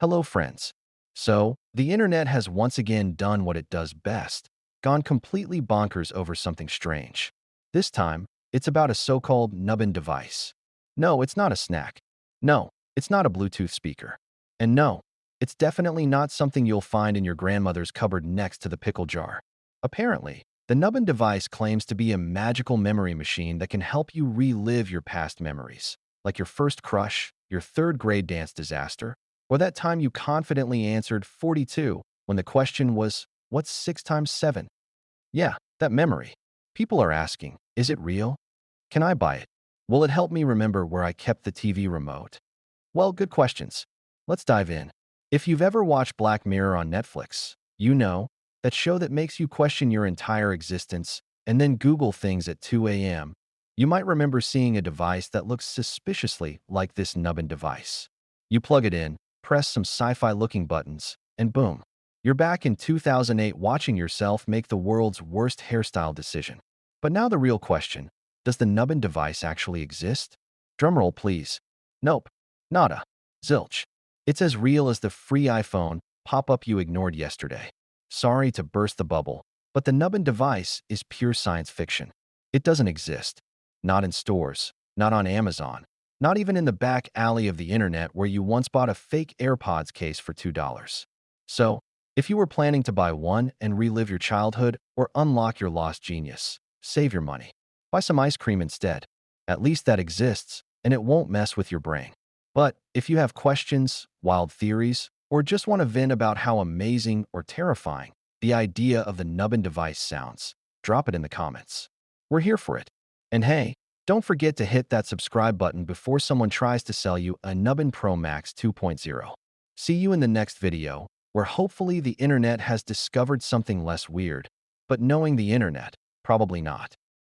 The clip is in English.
Hello, friends. So, the internet has once again done what it does best, gone completely bonkers over something strange. This time, it's about a so-called Nubbin device. No, it's not a snack. No, it's not a Bluetooth speaker. And no, it's definitely not something you'll find in your grandmother's cupboard next to the pickle jar. Apparently, the Nubbin device claims to be a magical memory machine that can help you relive your past memories, like your first crush, your third grade dance disaster, or that time you confidently answered 42 when the question was, what's 6 times 7? Yeah, that memory. People are asking, is it real? Can I buy it? Will it help me remember where I kept the TV remote? Well, good questions. Let's dive in. If you've ever watched Black Mirror on Netflix, you know that show that makes you question your entire existence and then Google things at 2 a.m. You might remember seeing a device that looks suspiciously like this Nubbin device. You plug it in, press some sci-fi looking buttons, and boom, you're back in 2008 watching yourself make the world's worst hairstyle decision. But now the real question, does the Nubbin device actually exist? Drumroll please. Nope. Nada. Zilch. It's as real as the free iPhone pop-up you ignored yesterday. Sorry to burst the bubble, but the Nubbin device is pure science fiction. It doesn't exist. Not in stores, not on Amazon, not even in the back alley of the internet where you once bought a fake AirPods case for $2. So, if you were planning to buy one and relive your childhood or unlock your lost genius, save your money. Buy some ice cream instead. At least that exists, and it won't mess with your brain. But if you have questions, wild theories, or just want to vent about how amazing or terrifying the idea of the Nubbin device sounds, drop it in the comments. We're here for it. And hey, don't forget to hit that subscribe button before someone tries to sell you a Nubbin Pro Max 2.0. See you in the next video, where hopefully the internet has discovered something less weird. But knowing the internet, probably not.